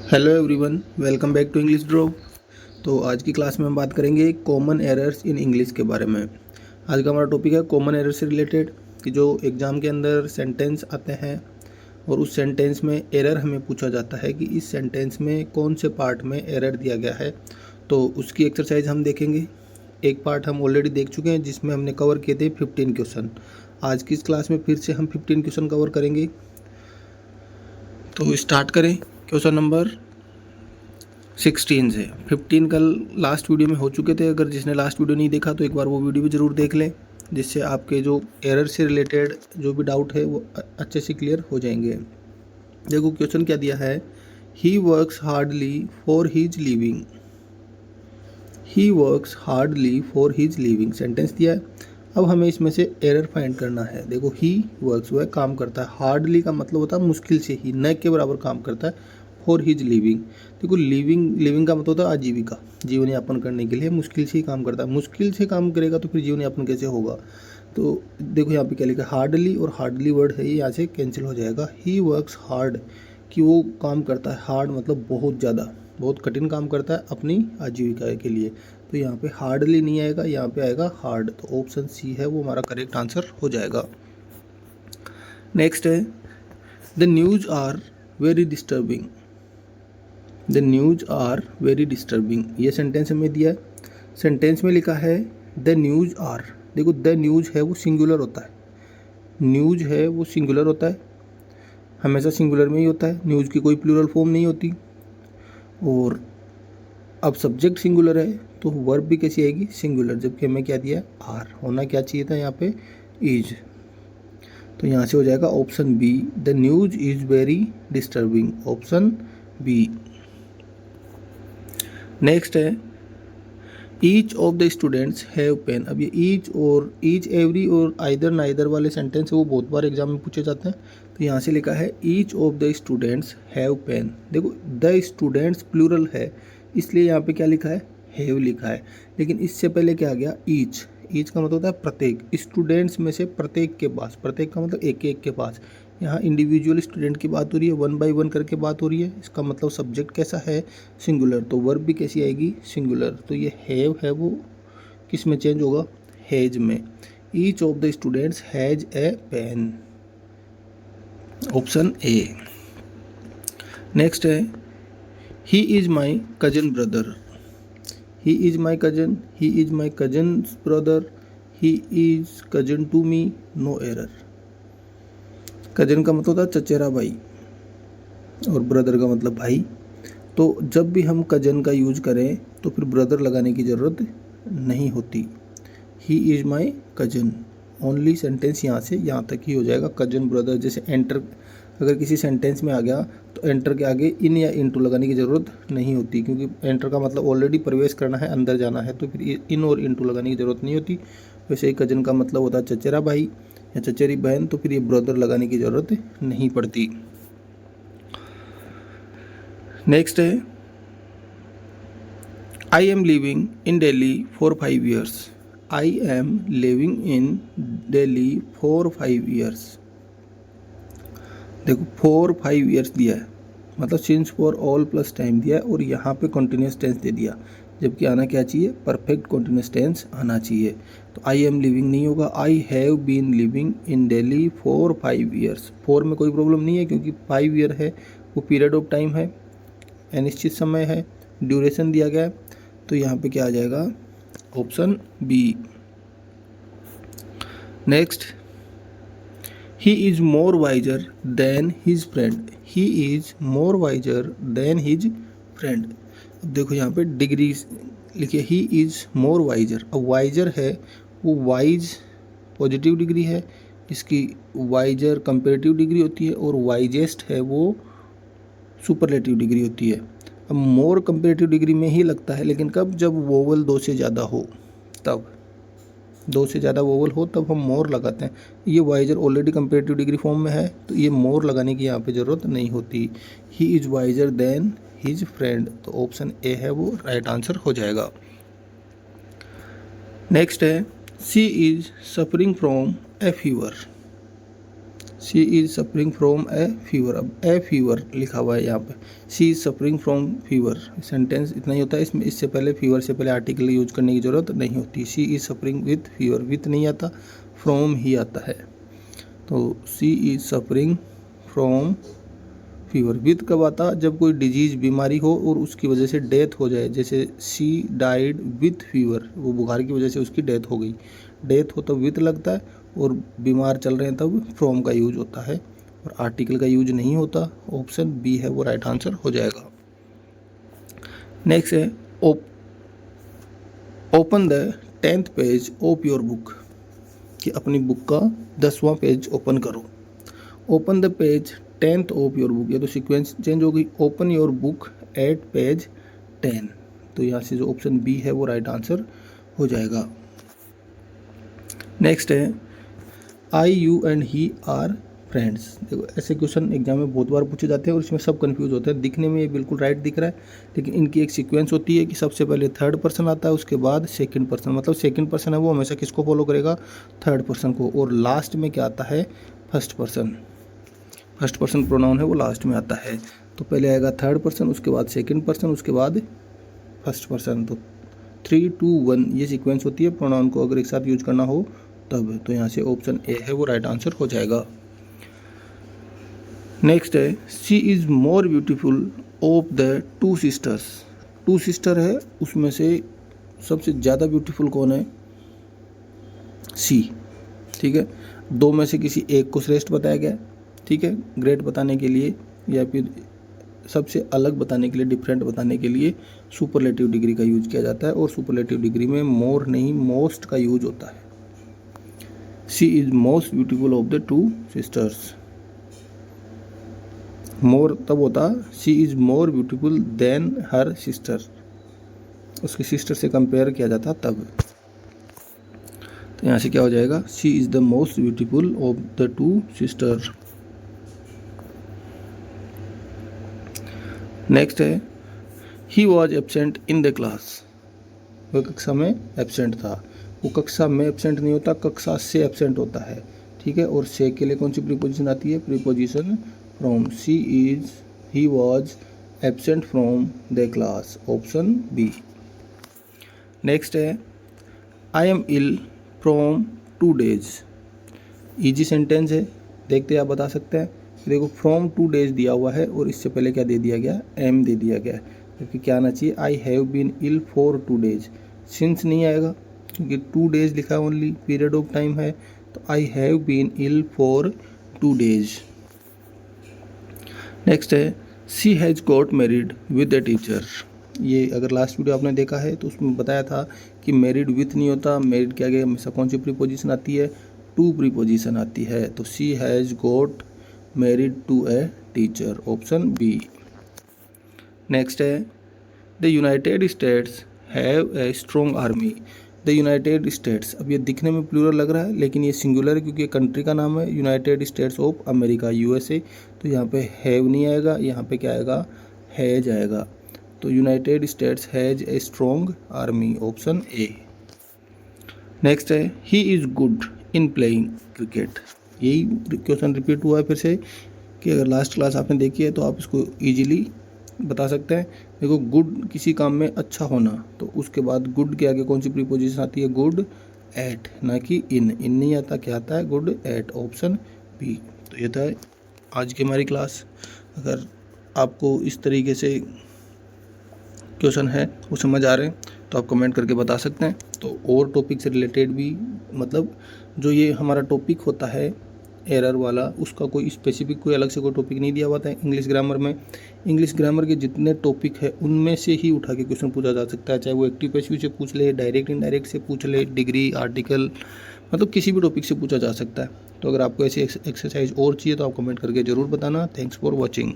Hello everyone, welcome back to English draw. तो आज की क्लास में हम बात करेंगे कॉमन एरर्स इन इंग्लिश के बारे में। आज का हमारा टॉपिक है कॉमन एरर से रिलेटेड कि जो एग्ज़ाम के अंदर सेंटेंस आते हैं और उस सेंटेंस में एरर हमें पूछा जाता है कि इस सेंटेंस में कौन से पार्ट में एरर दिया गया है। तो उसकी एक्सरसाइज हम देखेंगे। एक पार्ट हम ऑलरेडी देख चुके हैं जिसमें हमने कवर किए थे 15 क्वेश्चन। आज की इस क्लास में फिर से हम 15 क्वेश्चन कवर करेंगे। तो स्टार्ट करें क्वेश्चन नंबर 16 से। 15 कल लास्ट वीडियो में हो चुके थे। अगर जिसने लास्ट वीडियो नहीं देखा तो एक बार वो वीडियो भी ज़रूर देख लें, जिससे आपके जो एरर से रिलेटेड जो भी डाउट है वो अच्छे से क्लियर हो जाएंगे। देखो क्वेश्चन क्या दिया है, he works hardly for his living. He works hardly for his living sentence दिया है। अब हमें इसमें से एरर फाइंड करना है। देखो ही वर्क्स वह काम करता है, हार्डली का मतलब होता है मुश्किल से ही, न के बराबर काम करता है। फॉर हिज लिविंग, देखो लिविंग का मतलब होता है आजीविका, जीवन यापन करने के लिए मुश्किल से ही काम करता है। मुश्किल से काम करेगा तो फिर जीवन यापन कैसे होगा। तो देखो यहाँ पे क्या लिखा है, हार्डली, और हार्डली वर्ड है ये यहाँ से कैंसिल हो जाएगा। ही वर्क्स हार्ड, कि वो काम करता है, हार्ड मतलब बहुत ज़्यादा, बहुत कठिन काम करता है अपनी आजीविका के लिए। तो यहाँ पे हार्डली नहीं आएगा, यहाँ पे आएगा हार्ड। तो ऑप्शन सी है वो हमारा करेक्ट आंसर हो जाएगा। नेक्स्ट है, the news are very disturbing. The news are very disturbing, ये सेंटेंस हमें दिया है। सेंटेंस में लिखा है द न्यूज़ आर। देखो द न्यूज़ है वो सिंगुलर होता है, न्यूज़ है वो सिंगुलर होता है, हमेशा सिंगुलर में ही होता है, न्यूज़ की कोई प्लूरल फॉर्म नहीं होती। और अब सब्जेक्ट सिंगुलर है तो वर्ब भी कैसी आएगी, सिंगुलर, जबकि हमें क्या दिया है, आर। होना क्या चाहिए था यहाँ पे, इज। तो यहाँ से हो जाएगा option B, the news is very disturbing, option B. Next है, each of the students have pen. अब ये ईच और ईच, एवरी और आइदर नाइदर वाले सेंटेंस है वो बहुत बार एग्जाम में पूछे जाते हैं। तो यहाँ से लिखा है each of the students have pen. देखो द स्टूडेंट्स प्लूरल है, इसलिए यहाँ पे क्या लिखा है, हैव लिखा है। लेकिन इससे पहले क्या आ गया, ईच। ईच का मतलब होता है प्रत्येक, स्टूडेंट्स में से प्रत्येक के पास, प्रत्येक का मतलब एक एक के पास। यहाँ इंडिविजुअल स्टूडेंट की बात हो रही है, 1 बाय 1 करके बात हो रही है। इसका मतलब सब्जेक्ट कैसा है, सिंगुलर। तो वर्ब भी कैसी आएगी, सिंगुलर। तो ये हैव है वो किस में चेंज होगा, हैज में। Each of the students has a pen, option A. Next है, he is my cousin brother. He is my cousin, he is my cousin brother, he is cousin to me, no error. Cousin का मतलब होता है चचेरा भाई, और brother का मतलब भाई। तो जब भी हम कजन का यूज करें तो फिर ब्रदर लगाने की ज़रूरत नहीं होती। He is my cousin, only sentence यहाँ से यहाँ तक ही हो जाएगा। कजन ब्रदर, जैसे एंटर अगर किसी सेंटेंस में आ गया तो एंटर के आगे इन या इनटू लगाने की ज़रूरत नहीं होती, क्योंकि एंटर का मतलब ऑलरेडी प्रवेश करना है, अंदर जाना है, तो फिर इन और इनटू लगाने की ज़रूरत नहीं होती। वैसे ही कजन का मतलब होता है चचेरा भाई या चचेरी बहन, तो फिर ये ब्रदर लगाने की ज़रूरत नहीं पड़ती। नेक्स्ट है, I M living in Delhi for 5 years। I am living in Delhi for 5 years। देखो 4 5 years दिया है, मतलब since for all plus time दिया है, और यहाँ पे कंटिन्यूस टेंस दे दिया, जबकि आना क्या चाहिए, परफेक्ट कंटिन्यूस टेंस आना चाहिए। तो आई एम लिविंग नहीं होगा, I have been living in Delhi for 5 years। 4 में कोई प्रॉब्लम नहीं है क्योंकि 5 year है, वो पीरियड ऑफ टाइम है, अनिश्चित समय है, ड्यूरेशन दिया गया है। तो यहाँ पे क्या आ जाएगा, option B. Next, he is more wiser than his friend. He is more wiser than his friend. अब देखो यहाँ पे डिग्री लिखिए, ही इज़ मोर वाइजर। अब वाइजर है वो वाइज पॉजिटिव डिग्री है, इसकी वाइजर कंपेरेटिव डिग्री होती है, और वाइजेस्ट है वो सुपरलेटिव डिग्री होती है। अब मोर कंपेरेटिव डिग्री में ही लगता है, लेकिन कब, जब वोवल 2 से ज़्यादा हो, तब 2 से ज़्यादा वोवल हो तब हम मोर लगाते हैं। ये wiser already comparative degree form में है, तो ये मोर लगाने की यहाँ पे ज़रूरत नहीं होती। He is visor than his friend, तो ऑप्शन ए है वो राइट आंसर हो जाएगा। नेक्स्ट है, she is suffering from A fever. She is suffering from A fever. अब ए फीवर लिखा हुआ है यहाँ पे, she is suffering from fever, sentence इतना ही होता है इसमें। इससे पहले फीवर से पहले आर्टिकल यूज करने की ज़रूरत नहीं होती। She is suffering with fever, with नहीं आता, फ्रॉम ही आता है। तो she is suffering from fever. With कब आता? जब कोई डिजीज़ बीमारी हो और उसकी वजह से डेथ हो जाए, जैसे शी डाइड विथ फीवर, वो बुखार की वजह से उसकी डेथ हो गई। डेथ हो तो विथ लगता है, और बीमार चल रहे हैं तब फ्रॉम का यूज होता है, और आर्टिकल का यूज नहीं होता। ऑप्शन बी है वो राइट आंसर हो जाएगा। नेक्स्ट है open the 10th page of your book, कि अपनी बुक का 10वां पेज ओपन करो। Open the page 10th of your book, ये तो सीक्वेंस चेंज हो गई। Open your book at page 10, तो यहाँ से जो ऑप्शन बी है वो राइट आंसर हो जाएगा। नेक्स्ट है I you and he are friends. देखो ऐसे क्वेश्चन एग्जाम में बहुत बार पूछे जाते हैं और इसमें सब कंफ्यूज होते हैं। दिखने में ये बिल्कुल राइट दिख रहा है, लेकिन इनकी एक सीक्वेंस होती है कि सबसे पहले थर्ड पर्सन आता है, उसके बाद सेकंड पर्सन। मतलब सेकंड पर्सन है वो हमेशा किसको फॉलो करेगा? थर्ड पर्सन को। और लास्ट में क्या आता है? First person. First person pronoun है वो लास्ट में आता है। तो पहले आएगा थर्ड पर्सन, उसके बाद सेकंड पर्सन, उसके बाद फर्स्ट पर्सन। तो 3, 2, 1 ये सीक्वेंस होती है प्रोनाउन को अगर एक साथ यूज करना हो तब। तो यहाँ से ऑप्शन ए है वो राइट आंसर हो जाएगा। नेक्स्ट है she is more beautiful of the 2 sisters. 2 sister है, उसमें से सबसे ज़्यादा ब्यूटीफुल कौन है? सी। ठीक है, 2 में से किसी एक को श्रेष्ठ बताया गया। ठीक है, ग्रेट बताने के लिए या फिर सबसे अलग बताने के लिए, डिफरेंट बताने के लिए सुपरलेटिव डिग्री का यूज किया जाता है, और सुपरलेटिव डिग्री में मोर नहीं मोस्ट का यूज होता है। She is most beautiful of the 2 sisters. More तब होता she is more beautiful than her sister, उसकी सिस्टर से कंपेयर किया जाता तब। तो यहाँ से क्या हो जाएगा? She is the most beautiful of the 2 sister. Next है he was absent in the class. वह कक्षा में एबसेंट था। वो कक्षा में एबसेंट नहीं होता, कक्षा से एबसेंट होता है। ठीक है, और से के लिए कौन सी प्रीपोजिशन आती है? Preposition from. He was absent from the class, option B. Next है I am ill from 2 days। Easy sentence है, देखते हैं आप बता सकते हैं। देखो फ्रॉम 2 days दिया हुआ है और इससे पहले क्या दे दिया गया? एम दे दिया गया, क्योंकि क्या आना चाहिए? I have been ill for 2 days। Since नहीं आएगा क्योंकि 2 days लिखा है, ओनली पीरियड ऑफ टाइम है। तो I have been ill for 2 days। Next है she has got married with a teacher. ये अगर लास्ट वीडियो आपने देखा है तो उसमें बताया था कि मैरिड विथ नहीं होता, मैरिड के आगे हमेशा कौन सी प्रीपोजिशन आती है? 2 प्रीपोजिशन आती है। तो she has got married to a teacher, option B. Next है the United States have a strong army. The United States, अब ये दिखने में प्लूरल लग रहा है लेकिन ये सिंगुलर है क्योंकि कंट्री का नाम है United states of America, USA. तो यहाँ पे हैव नहीं आएगा, यहाँ पे क्या आएगा? हैज आएगा। तो United States has a strong army, option A. Next है he is good in playing cricket. यही क्वेश्चन रिपीट हुआ है फिर से कि अगर लास्ट क्लास आपने देखी है तो आप इसको ईजिली बता सकते हैं। देखो गुड किसी काम में अच्छा होना, तो उसके बाद गुड के आगे कौन सी प्रीपोजिशन आती है? गुड एट, ना कि इन। इन नहीं आता, क्या आता है? Good at, option B. तो ये था आज की हमारी क्लास। अगर आपको इस तरीके से क्वेश्चन है वो समझ आ रहे हैं तो आप कमेंट करके बता सकते हैं। तो और टॉपिक से रिलेटेड भी, मतलब जो ये हमारा टॉपिक होता है एरर वाला, उसका कोई स्पेसिफिक कोई अलग से कोई टॉपिक नहीं दिया हुआ था इंग्लिश ग्रामर में। इंग्लिश ग्रामर के जितने टॉपिक है उनमें से ही उठा के क्वेश्चन पूछा जा सकता है, चाहे वो एक्टिव पैसिव से पूछ ले, डायरेक्ट इनडायरेक्ट से पूछ ले, डिग्री, आर्टिकल, मतलब किसी भी टॉपिक से पूछा जा सकता है। तो अगर आपको ऐसी एक्सरसाइज और चाहिए तो आप कमेंट करके ज़रूर बताना। Thanks for watching.